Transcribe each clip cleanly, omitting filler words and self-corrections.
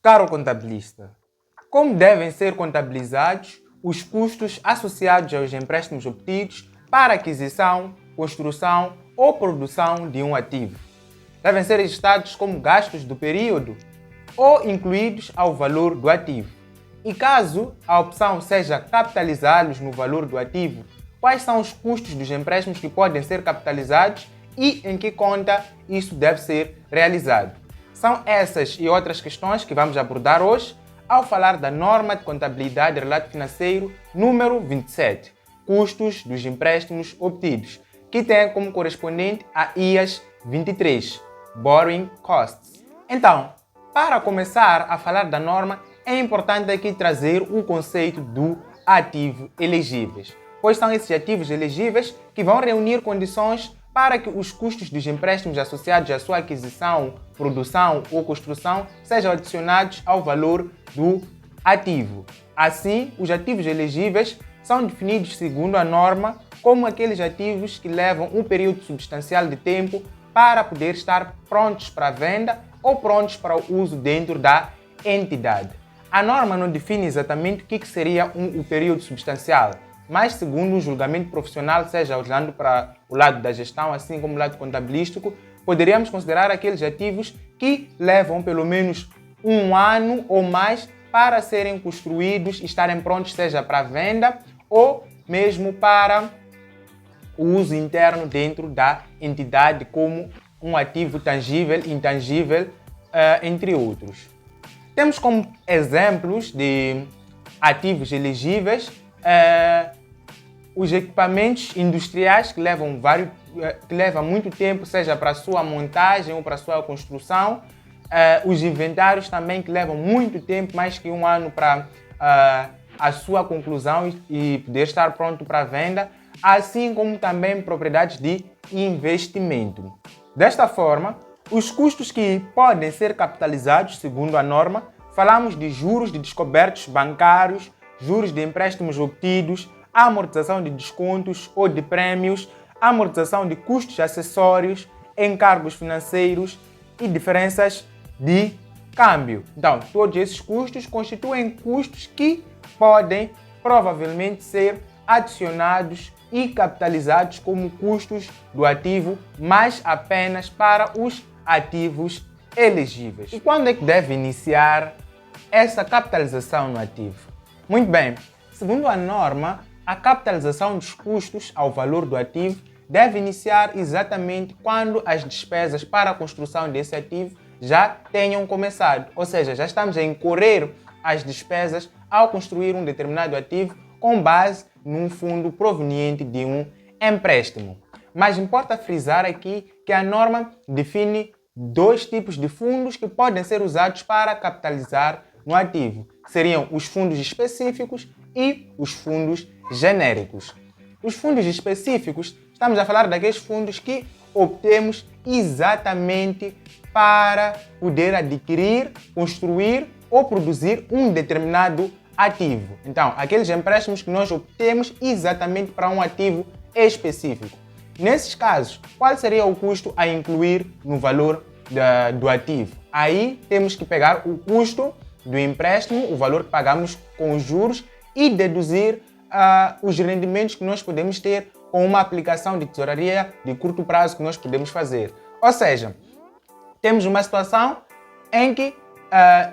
Caro contabilista, como devem ser contabilizados os custos associados aos empréstimos obtidos para aquisição, construção ou produção de um ativo? Devem ser registrados como gastos do período ou incluídos ao valor do ativo? E caso a opção seja capitalizá-los no valor do ativo, quais são os custos dos empréstimos que podem ser capitalizados e em que conta isso deve ser realizado? São essas e outras questões que vamos abordar hoje ao falar da norma de contabilidade e relato financeiro número 27, custos dos empréstimos obtidos, que tem como correspondente a IAS 23, Borrowing Costs. Então, para começar a falar da norma, é importante aqui trazer o conceito do ativo elegíveis, pois são esses ativos elegíveis que vão reunir condições para que os custos dos empréstimos associados à sua aquisição, produção ou construção sejam adicionados ao valor do ativo. Assim, os ativos elegíveis são definidos segundo a norma como aqueles ativos que levam um período substancial de tempo para poder estar prontos para venda ou prontos para o uso dentro da entidade. A norma não define exatamente o que seria o período substancial, mas segundo um julgamento profissional, seja olhando para o lado da gestão, assim como o lado contabilístico, poderíamos considerar aqueles ativos que levam pelo menos um ano ou mais para serem construídos e estarem prontos, seja para venda ou mesmo para o uso interno dentro da entidade, como um ativo tangível, intangível, entre outros. Temos como exemplos de ativos elegíveis os equipamentos industriais que levam muito tempo, seja para a sua montagem ou para a sua construção, os inventários também que levam muito tempo, mais que um ano para a sua conclusão e poder estar pronto para venda, assim como também propriedades de investimento. Desta forma, os custos que podem ser capitalizados, segundo a norma, falamos de juros de descobertos bancários, juros de empréstimos obtidos, amortização de descontos ou de prêmios, amortização de custos acessórios, encargos financeiros e diferenças de câmbio. Então, todos esses custos constituem custos que podem provavelmente ser adicionados e capitalizados como custos do ativo, mas apenas para os ativos elegíveis. E quando é que deve iniciar essa capitalização no ativo? Muito bem, segundo a norma, a capitalização dos custos ao valor do ativo deve iniciar exatamente quando as despesas para a construção desse ativo já tenham começado, ou seja, já estamos a incorrer as despesas ao construir um determinado ativo com base num fundo proveniente de um empréstimo. Mas importa frisar aqui que a norma define dois tipos de fundos que podem ser usados para capitalizar no ativo. Seriam os fundos específicos e os fundos genéricos. Os fundos específicos, estamos a falar daqueles fundos que obtemos exatamente para poder adquirir, construir ou produzir um determinado ativo. Então, aqueles empréstimos que nós obtemos exatamente para um ativo específico. Nesses casos, qual seria o custo a incluir no valor do ativo? Aí temos que pegar o custo do empréstimo, o valor que pagamos com os juros e deduzir os rendimentos que nós podemos ter com uma aplicação de tesouraria de curto prazo que nós podemos fazer. Ou seja, temos uma situação em que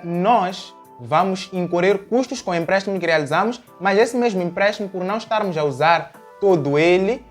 nós vamos incorrer custos com o empréstimo que realizamos, mas esse mesmo empréstimo, por não estarmos a usar todo ele,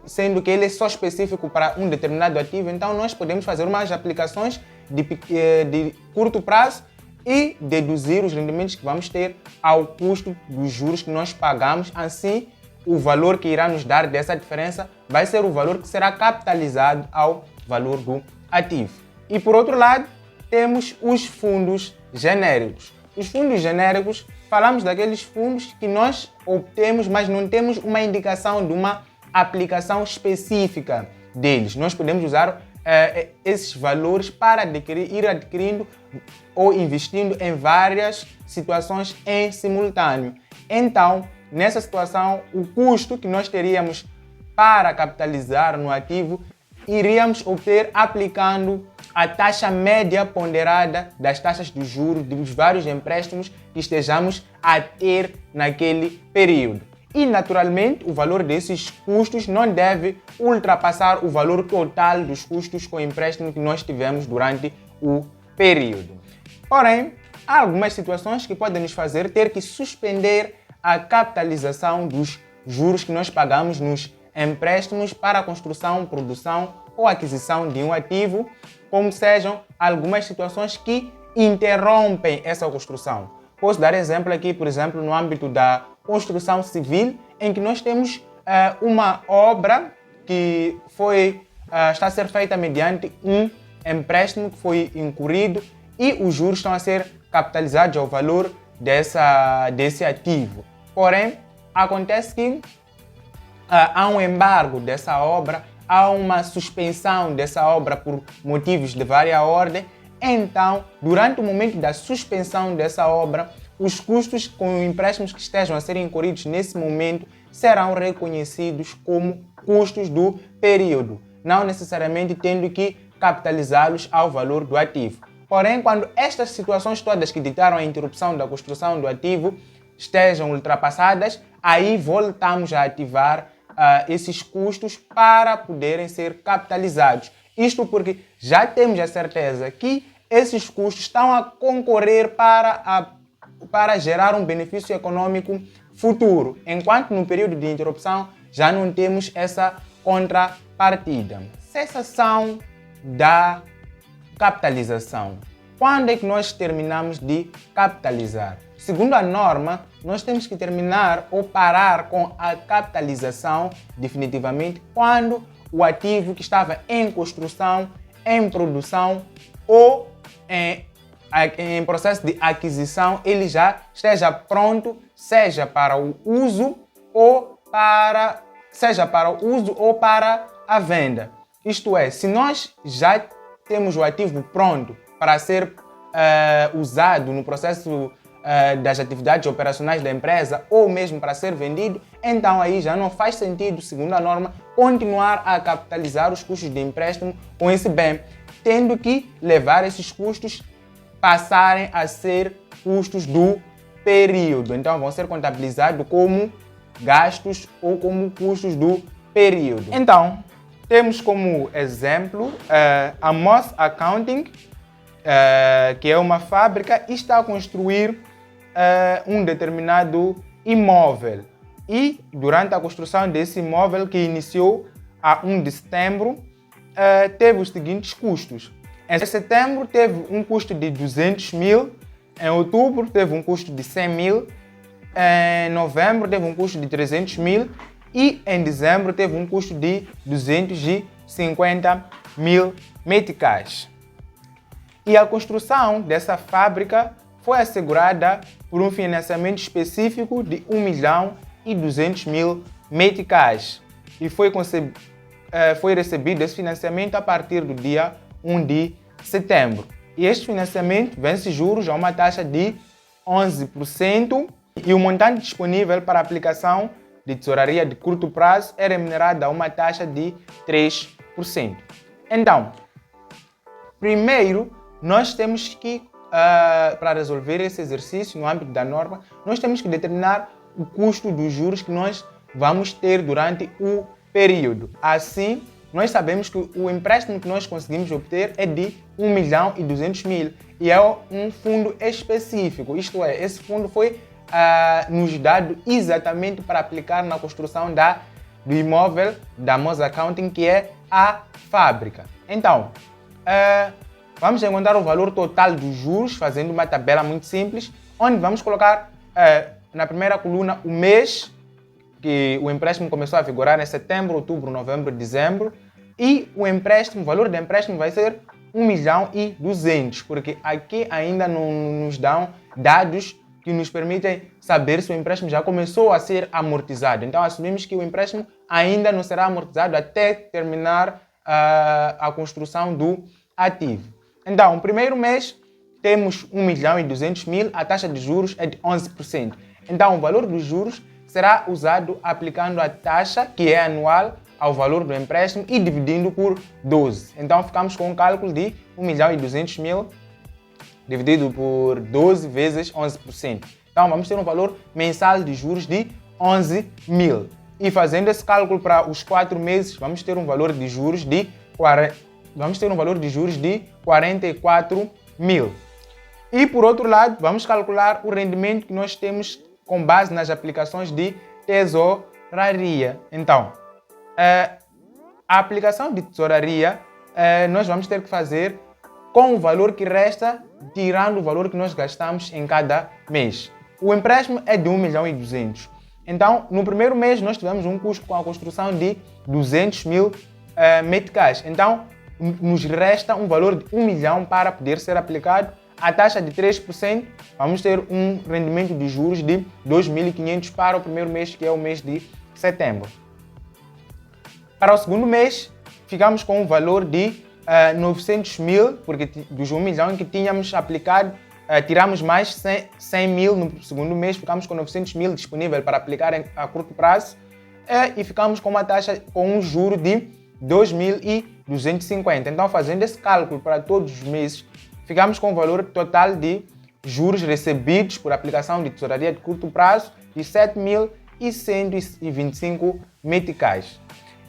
sendo que ele é só específico para um determinado ativo, então nós podemos fazer umas aplicações de curto prazo e deduzir os rendimentos que vamos ter ao custo dos juros que nós pagamos. Assim, o valor que irá nos dar dessa diferença vai ser o valor que será capitalizado ao valor do ativo. E por outro lado, temos os fundos genéricos. Os fundos genéricos, falamos daqueles fundos que nós obtemos, mas não temos uma indicação de uma aplicação específica deles. Nós podemos usar esses valores para ir adquirindo ou investindo em várias situações em simultâneo. Então, nessa situação, o custo que nós teríamos para capitalizar no ativo, iríamos obter aplicando a taxa média ponderada das taxas de juros dos vários empréstimos que estejamos a ter naquele período. E, naturalmente, o valor desses custos não deve ultrapassar o valor total dos custos com o empréstimo que nós tivemos durante o período. Porém, há algumas situações que podem nos fazer ter que suspender a capitalização dos juros que nós pagamos nos empréstimos para a construção, produção ou aquisição de um ativo, como sejam algumas situações que interrompem essa construção. Posso dar exemplo aqui, por exemplo, no âmbito da construção civil, em que nós temos uma obra que está a ser feita mediante um empréstimo que foi incorrido e os juros estão a ser capitalizados ao valor desse ativo. Porém, acontece que há um embargo dessa obra, há uma suspensão dessa obra por motivos de vária ordem. Então, durante o momento da suspensão dessa obra, os custos com empréstimos que estejam a ser incorridos nesse momento serão reconhecidos como custos do período, não necessariamente tendo que capitalizá-los ao valor do ativo. Porém, quando estas situações todas que ditaram a interrupção da construção do ativo estejam ultrapassadas, aí voltamos a ativar esses custos para poderem ser capitalizados. Isto porque já temos a certeza que esses custos estão a concorrer para gerar um benefício econômico futuro, enquanto no período de interrupção já não temos essa contrapartida. Cessação da capitalização. Quando é que nós terminamos de capitalizar? Segundo a norma, nós temos que terminar ou parar com a capitalização definitivamente quando o ativo que estava em construção, em produção ou em processo de aquisição, ele já esteja pronto, seja para o uso ou para a venda. Isto é, se nós já temos o ativo pronto para ser usado no processo das atividades operacionais da empresa ou mesmo para ser vendido, então aí já não faz sentido, segundo a norma, continuar a capitalizar os custos de empréstimo com esse bem, tendo que levar esses custos passarem a ser custos do período. Então vão ser contabilizados como gastos ou como custos do período. Então, temos como exemplo a Moss Accounting, que é uma fábrica e está a construir um determinado imóvel. E durante a construção desse imóvel, que iniciou a 1 de setembro, teve os seguintes custos. Em setembro teve um custo de 200 mil, em outubro teve um custo de 100 mil, em novembro teve um custo de 300 mil e em dezembro teve um custo de 250 mil meticais. E a construção dessa fábrica foi assegurada por um financiamento específico de 1.200.000 meticais e foi recebido esse financiamento a partir do dia 1 de setembro. E este financiamento vence juros a uma taxa de 11% e o montante disponível para aplicação de tesouraria de curto prazo é remunerado a uma taxa de 3%. Então, primeiro, nós temos que, para resolver esse exercício no âmbito da norma, nós temos que determinar o custo dos juros que nós vamos ter durante o período. Assim, nós sabemos que o empréstimo que nós conseguimos obter é de 1.200.000 e é um fundo específico, isto é, esse fundo foi nos dado exatamente para aplicar na construção do imóvel da Moss Accounting, que é a fábrica. Então, vamos encontrar o valor total dos juros fazendo uma tabela muito simples, onde vamos colocar na primeira coluna o mês que o empréstimo começou a vigorar, em setembro, outubro, novembro, dezembro, e o valor do empréstimo vai ser 1.200.000, porque aqui ainda não nos dão dados que nos permitem saber se o empréstimo já começou a ser amortizado. Então assumimos que o empréstimo ainda não será amortizado até terminar a construção do ativo. Então, no primeiro mês, temos 1.200.000, a taxa de juros é de 11%. Então, o valor dos juros será usado aplicando a taxa, que é anual, ao valor do empréstimo e dividindo por 12. Então, ficamos com um cálculo de 1.200.000 dividido por 12 vezes 11%. Então, vamos ter um valor mensal de juros de 11.000. E fazendo esse cálculo para os 4 meses, vamos ter um valor de juros de 44.000. E por outro lado, vamos calcular o rendimento que nós temos com base nas aplicações de tesouraria. Então, a aplicação de tesouraria nós vamos ter que fazer com o valor que resta, tirando o valor que nós gastamos em cada mês. O empréstimo é de 1.200.000. Então, no primeiro mês, nós tivemos um custo com a construção de 200.000 meticais. Então, nos resta um valor de 1 milhão para poder ser aplicado. A taxa de 3%, vamos ter um rendimento de juros de 2.500 para o primeiro mês, que é o mês de setembro. Para o segundo mês, ficamos com um valor de 900.000, porque dos 1 milhão que tínhamos aplicado, tiramos mais 100.000 no segundo mês, ficamos com 900.000 disponível para aplicar a curto prazo e ficamos com uma taxa, com um juro de 2.250. Então, fazendo esse cálculo para todos os meses, ficamos com o valor total de juros recebidos por aplicação de tesouraria de curto prazo de 7.125 meticais.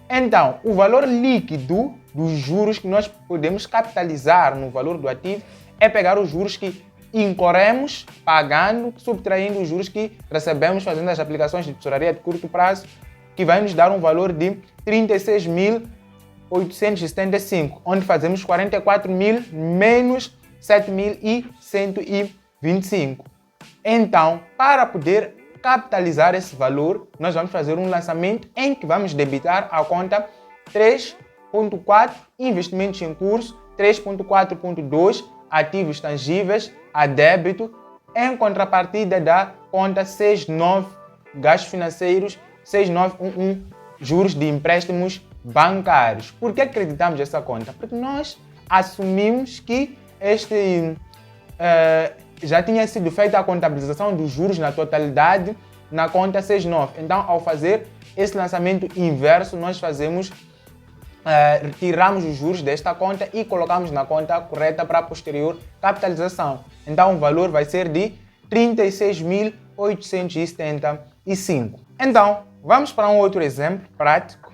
Então, o valor líquido dos juros que nós podemos capitalizar no valor do ativo é pegar os juros que incorremos pagando, subtraindo os juros que recebemos fazendo as aplicações de tesouraria de curto prazo, que vai nos dar um valor de 36.875, onde fazemos 44.000 menos 7.125. Então, para poder capitalizar esse valor, nós vamos fazer um lançamento em que vamos debitar a conta 3.4, investimentos em curso, 3.4.2, ativos tangíveis a débito, em contrapartida da conta 69, gastos financeiros, 6911, juros de empréstimos bancários. Por que acreditamos essa conta? Porque nós assumimos que já tinha sido feita a contabilização dos juros na totalidade na conta 69. Então, ao fazer esse lançamento inverso, nós retiramos os juros desta conta e colocamos na conta correta para a posterior capitalização. Então, o valor vai ser de 36.875. Então, vamos para um outro exemplo prático,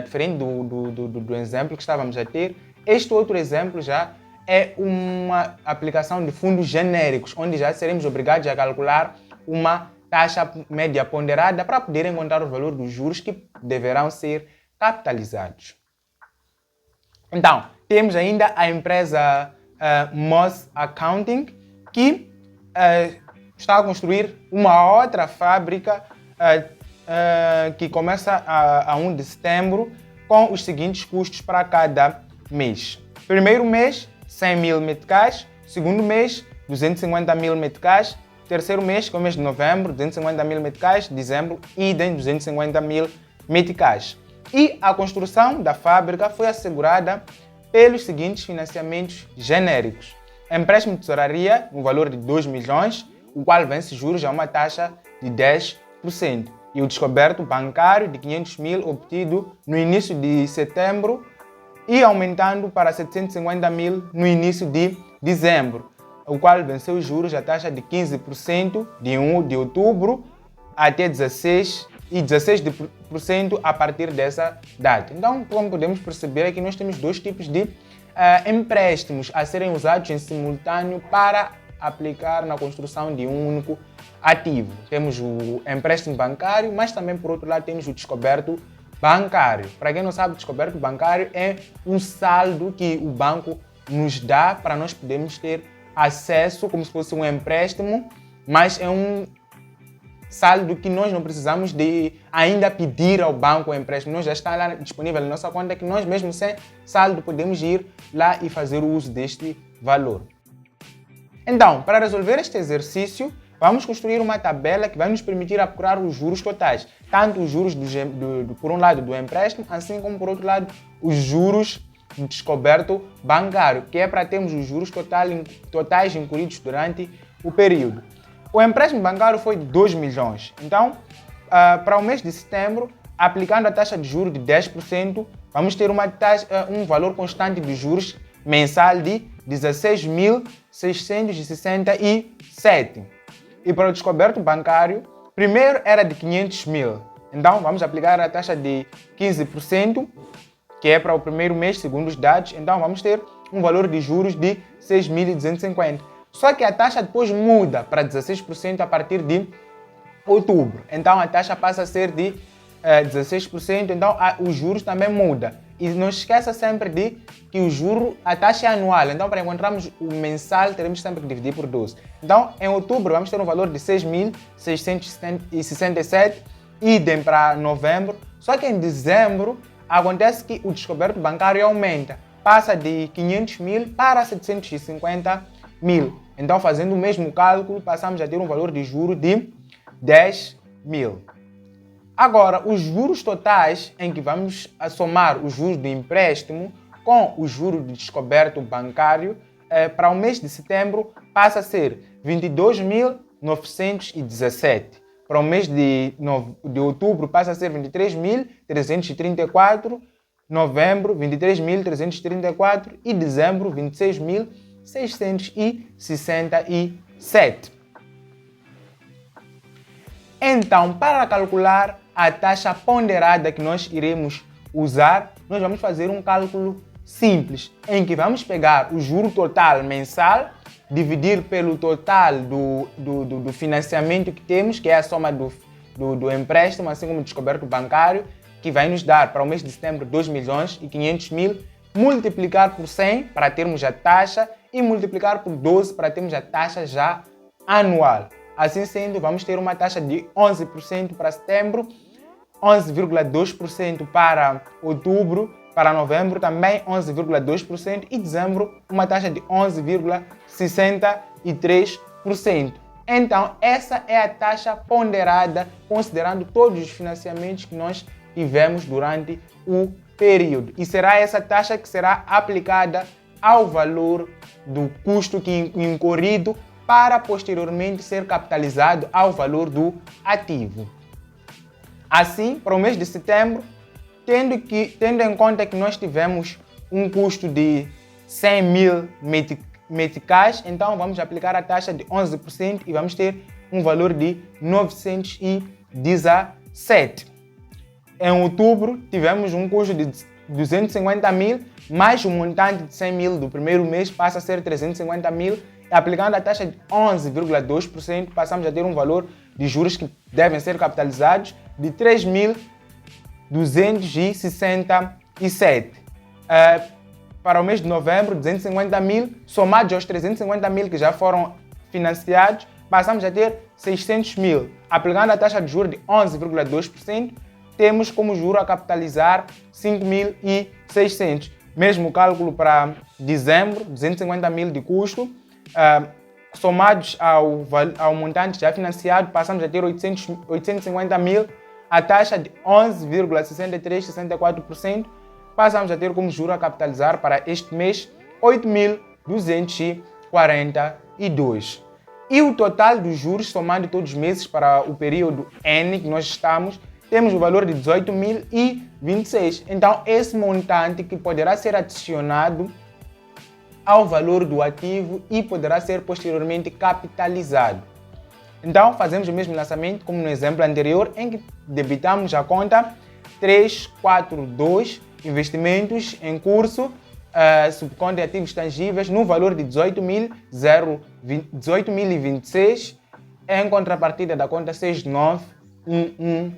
diferente do exemplo que estávamos a ter. Este outro exemplo já é uma aplicação de fundos genéricos, onde já seremos obrigados a calcular uma taxa média ponderada para poder encontrar o valor dos juros que deverão ser capitalizados. Então, temos ainda a empresa Moss Accounting, que está a construir uma outra fábrica que começa a 1 de setembro, com os seguintes custos para cada mês. Primeiro mês, 100.000 meticais. Segundo mês, 250.000 meticais. Terceiro mês, que é o mês de novembro, 250.000 meticais. Dezembro, idem, 250.000 meticais. E a construção da fábrica foi assegurada pelos seguintes financiamentos genéricos. Empréstimo de tesouraria, no valor de 2 milhões, o qual vence juros a uma taxa de 10%. E o descoberto bancário de 500.000 obtido no início de setembro e aumentando para 750.000 no início de dezembro, o qual venceu os juros a taxa de 15% de 1 de outubro até 16% e 16% a partir dessa data. Então, como podemos perceber, aqui nós temos dois tipos de empréstimos a serem usados em simultâneo para aplicar na construção de um único ativo. Temos o empréstimo bancário, mas também, por outro lado, temos o descoberto bancário. Para quem não sabe, o descoberto bancário é um saldo que o banco nos dá para nós podermos ter acesso, como se fosse um empréstimo, mas é um saldo que nós não precisamos de ainda pedir ao banco o empréstimo. Nós já está lá disponível na nossa conta, que nós mesmo sem saldo podemos ir lá e fazer o uso deste valor. Então, para resolver este exercício, vamos construir uma tabela que vai nos permitir apurar os juros totais, tanto os juros por um lado do empréstimo, assim como por outro lado os juros do descoberto bancário, que é para termos os juros totais incluídos durante o período. O empréstimo bancário foi de 2 milhões, então para o mês de setembro, aplicando a taxa de juros de 10%, vamos ter um valor constante de juros mensal de 16.667. E para o descoberto bancário, primeiro era de 500 mil. Então vamos aplicar a taxa de 15%, que é para o primeiro mês, segundo os dados. Então vamos ter um valor de juros de 6.250. Só que a taxa depois muda para 16% a partir de outubro. Então a taxa passa a ser de 16%, então os juros também mudam. E não esqueça sempre de que a taxa é anual, então para encontrarmos o mensal teremos sempre que dividir por 12. Então em outubro vamos ter um valor de 6.667, idem para novembro, só que em dezembro acontece que o descoberto bancário aumenta, passa de 500 mil para 750 mil. Então fazendo o mesmo cálculo passamos a ter um valor de juros de 10 mil. Agora, os juros totais, em que vamos somar os juros do empréstimo com os juros de descoberto bancário, para o mês de setembro passa a ser 22.917. Para o mês de outubro passa a ser 23.334, novembro 23.334 e dezembro 26.667. Então, para calcular a taxa ponderada que nós iremos usar, nós vamos fazer um cálculo simples, em que vamos pegar o juro total mensal, dividir pelo total do financiamento que temos, que é a soma do empréstimo, assim como o descoberto bancário, que vai nos dar para o mês de setembro 2 milhões e 500 mil, multiplicar por 100 para termos a taxa e multiplicar por 12 para termos a taxa já anual. Assim sendo, vamos ter uma taxa de 11% para setembro, 11,2% para outubro, para novembro também 11,2% e dezembro uma taxa de 11,63%. Então, essa é a taxa ponderada, considerando todos os financiamentos que nós tivemos durante o período. E será essa taxa que será aplicada ao valor do custo incorrido para posteriormente ser capitalizado ao valor do ativo. Assim, para o mês de setembro, tendo em conta que nós tivemos um custo de 100 mil meticais, então vamos aplicar a taxa de 11% e vamos ter um valor de 917. Em outubro, tivemos um custo de 250 mil, mais o montante de 100 mil do primeiro mês passa a ser 350 mil. Aplicando a taxa de 11,2%, passamos a ter um valor de juros que devem ser capitalizados de 3.267. Para o mês de novembro, 250 mil, somados aos 350 mil que já foram financiados, passamos a ter 600 mil. Aplicando a taxa de juros de 11,2%, temos como juro a capitalizar 5.600. Mesmo cálculo para dezembro, 250 mil de custo. Somados ao montante já financiado, passamos a ter 850 mil, a taxa de 11,6364%, passamos a ter como juro a capitalizar para este mês 8.242. E o total dos juros, somando todos os meses para o período N que nós estamos, temos o valor de 18.026. Então, esse montante que poderá ser adicionado ao valor do ativo e poderá ser posteriormente capitalizado. Então, fazemos o mesmo lançamento como no exemplo anterior, em que debitamos a conta 342, investimentos em curso, subconta de ativos tangíveis, no valor de 18.026, em contrapartida da conta 6911,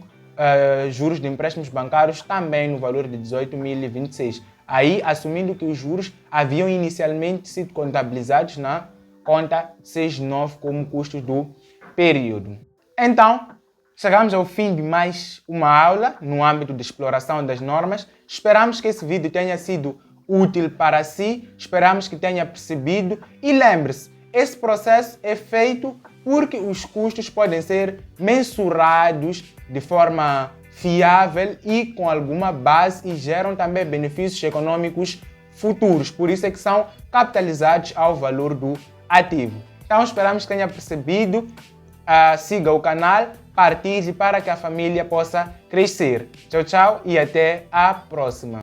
juros de empréstimos bancários, também no valor de 18.026. Aí, assumindo que os juros haviam inicialmente sido contabilizados na conta 69 como custos do período. Então, chegamos ao fim de mais uma aula no âmbito de exploração das normas. Esperamos que esse vídeo tenha sido útil para si, esperamos que tenha percebido e lembre-se, esse processo é feito porque os custos podem ser mensurados de forma fiável e com alguma base e geram também benefícios econômicos futuros. Por isso é que são capitalizados ao valor do ativo. Então esperamos que tenha percebido. Siga o canal, partilhe para que a família possa crescer. Tchau, tchau e até a próxima.